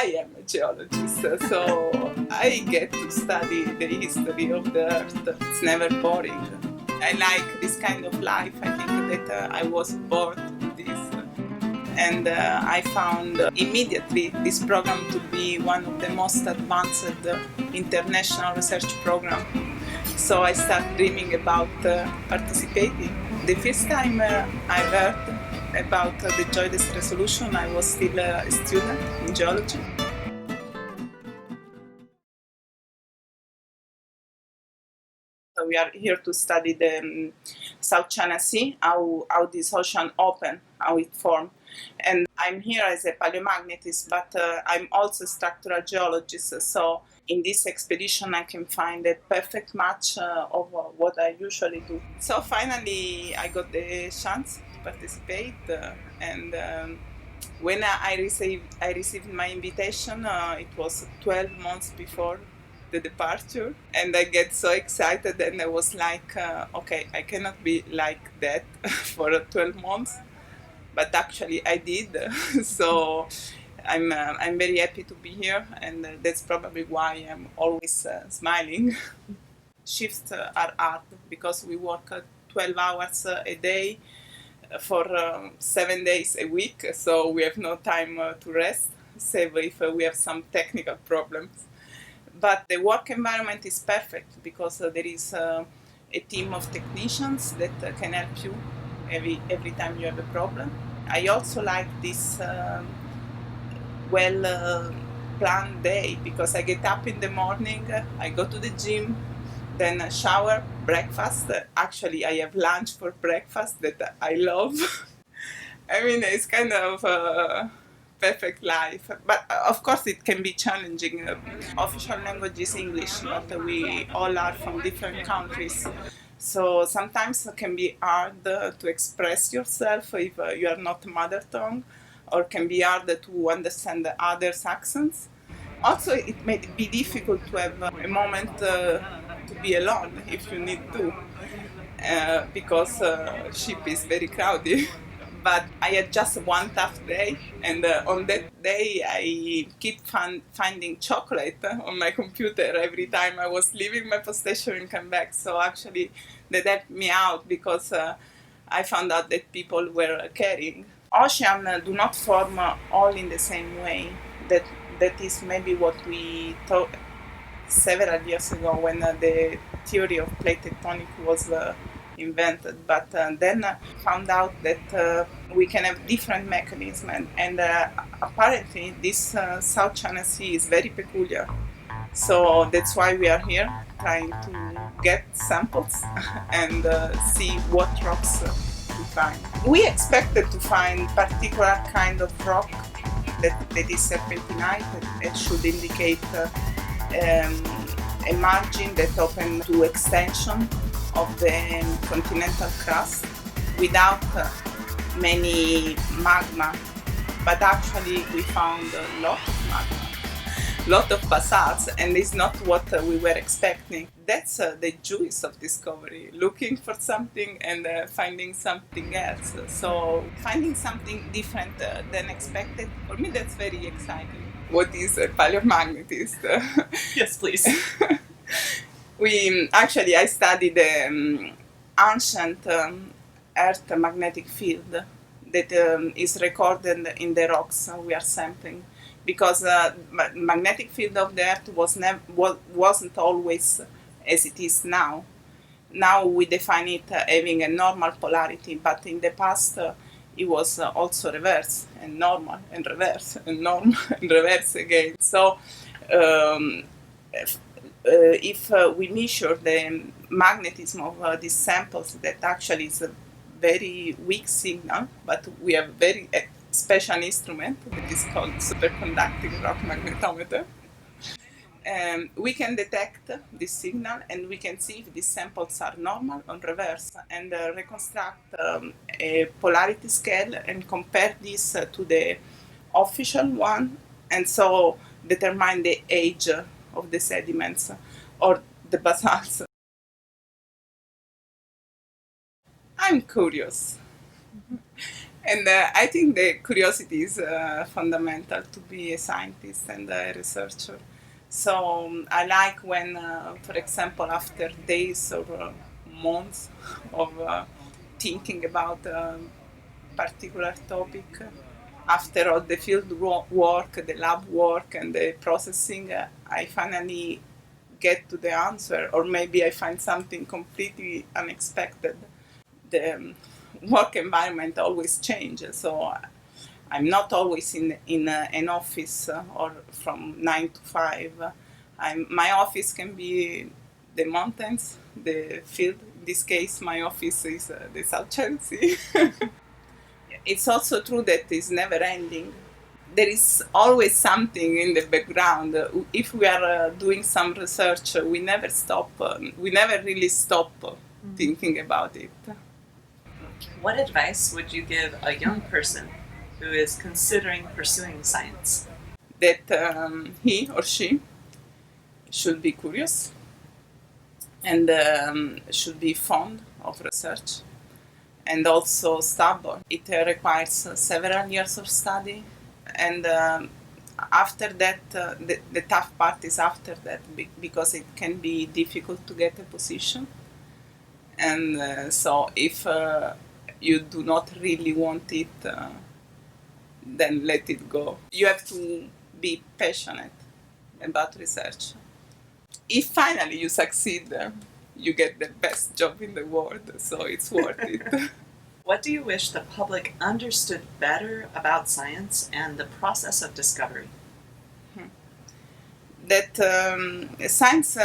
I am a geologist, so I get to study the history of the Earth. It's never boring. I like this kind of life. I think that I was born with this. And I found immediately this program to be one of the most advanced international research programs. So I started dreaming about participating. The first time I heard about the joyless resolution, I was still a student in geology. So we are here to study the South China Sea, how this ocean open, how it formed. And I'm here as a paleomagnetist, but I'm also a structural geologist. So in this expedition, I can find a perfect match of what I usually do. So finally, I got the chance to participate, and when I received my invitation, it was 12 months before the departure, and I get so excited, and I was like, okay, I cannot be like that for 12 months, but actually I did. So I'm very happy to be here, and that's probably why I'm always smiling. Shifts are hard because we work 12 hours a day for 7 days a week, so we have no time to rest, save if we have some technical problems. But the work environment is perfect because there is a team of technicians that can help you every time you have a problem. I also like this planned day because I get up in the morning, I go to the gym, then a shower, breakfast. Actually, I have lunch for breakfast that I love. I mean, it's kind of a perfect life. But of course, it can be challenging. Official language is English, but we all are from different countries. So sometimes it can be hard to express yourself if you are not mother tongue, or can be hard to understand the others' accents. Also, it may be difficult to have a moment to be alone if you need to, because ship is very crowded. But I had just one tough day, and on that day I keep finding chocolate on my computer every time I was leaving my poststation and come back. So actually that helped me out because I found out that people were caring. Oceans do not form all in the same way. That is maybe what we thought several years ago when the theory of plate tectonic was invented, but then found out that we can have different mechanisms, and apparently this South China Sea is very peculiar. So that's why we are here, trying to get samples and see what rocks we find. We expected to find particular kind of rock that is serpentinite, that should indicate a margin that opens to extension of the continental crust without many magma. But actually we found a lot of magma, lot of basalts, and it's not what we were expecting. That's the juice of discovery, looking for something and finding something else. So finding something different than expected, for me that's very exciting. What is a paleomagnetist? Yes, please. I studied the ancient Earth magnetic field that is recorded in the rocks we are sampling, because magnetic field of the Earth wasn't always as it is now. Now we define it having a normal polarity, but in the past it was also reverse and normal and reverse and normal and reverse again. So if we measure the magnetism of these samples, that actually is a very weak signal, but we have a very special instrument that is called superconducting rock magnetometer. We can detect this signal, and we can see if these samples are normal or reverse, and reconstruct a polarity scale and compare this to the official one, and so determine the age of the sediments or the basalts. I'm curious. And I think the curiosity is fundamental to be a scientist and a researcher. So I like when, for example, after days or months of thinking about a particular topic, after all the field work, the lab work, and the processing, I finally get to the answer, or maybe I find something completely unexpected. The work environment always changes, so I'm not always in an office or from 9 to 5. My office can be the mountains, the field. In this case, my office is the South Chelsea. It's also true that it's never ending. There is always something in the background. If we are doing some research, we never stop. We never really stop thinking about it. What advice would you give a young person who is considering pursuing science? That he or she should be curious and should be fond of research and also stubborn. It requires several years of study, and after that, the tough part is after that because it can be difficult to get a position. And so if you do not really want it, then let it go. You have to be passionate about research. If finally you succeed, you get the best job in the world, so it's worth it. What do you wish the public understood better about science and the process of discovery? That science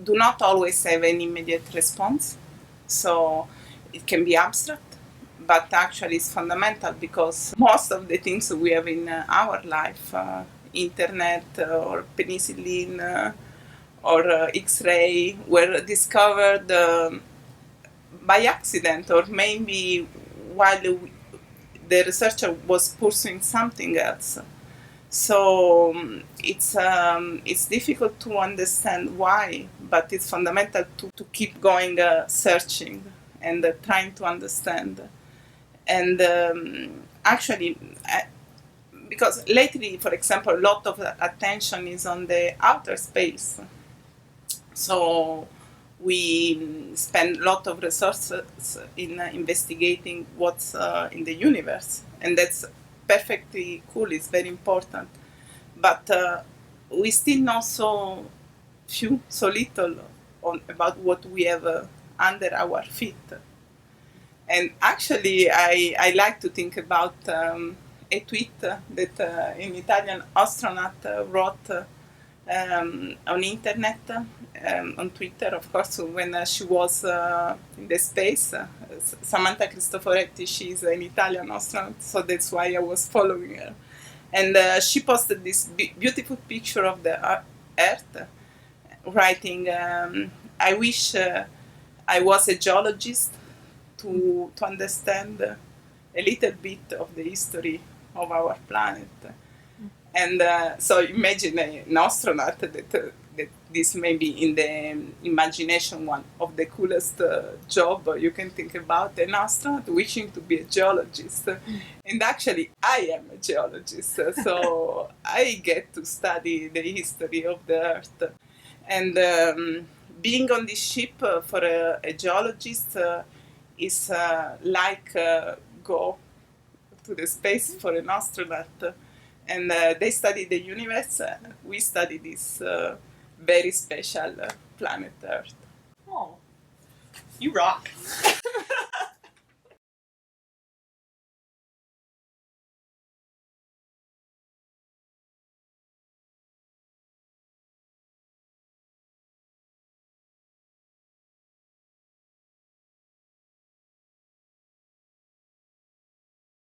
do not always have an immediate response, so it can be abstract, but actually it's fundamental because most of the things we have in our life, internet or penicillin or X-ray, were discovered by accident or maybe while the researcher was pursuing something else. So it's difficult to understand why, but it's fundamental to keep going searching and trying to understand. And actually, because lately, for example, a lot of attention is on the outer space. So we spend a lot of resources in investigating what's in the universe, and that's perfectly cool. It's very important, but we still know so little about what we have under our feet. And actually, I like to think about a tweet that an Italian astronaut wrote on internet, on Twitter, of course, when she was in the space. Samantha Cristoforetti, she's an Italian astronaut, so that's why I was following her. And she posted this beautiful picture of the Earth, writing, I wish I was a geologist to understand a little bit of the history of our planet. And so imagine an astronaut that this may be in the imagination one of the coolest job you can think about, an astronaut wishing to be a geologist. And actually, I am a geologist, so I get to study the history of the Earth. And being on this ship for a geologist is like go to the space for an astronaut. And they study the universe. We study this very special planet Earth. Oh, you rock.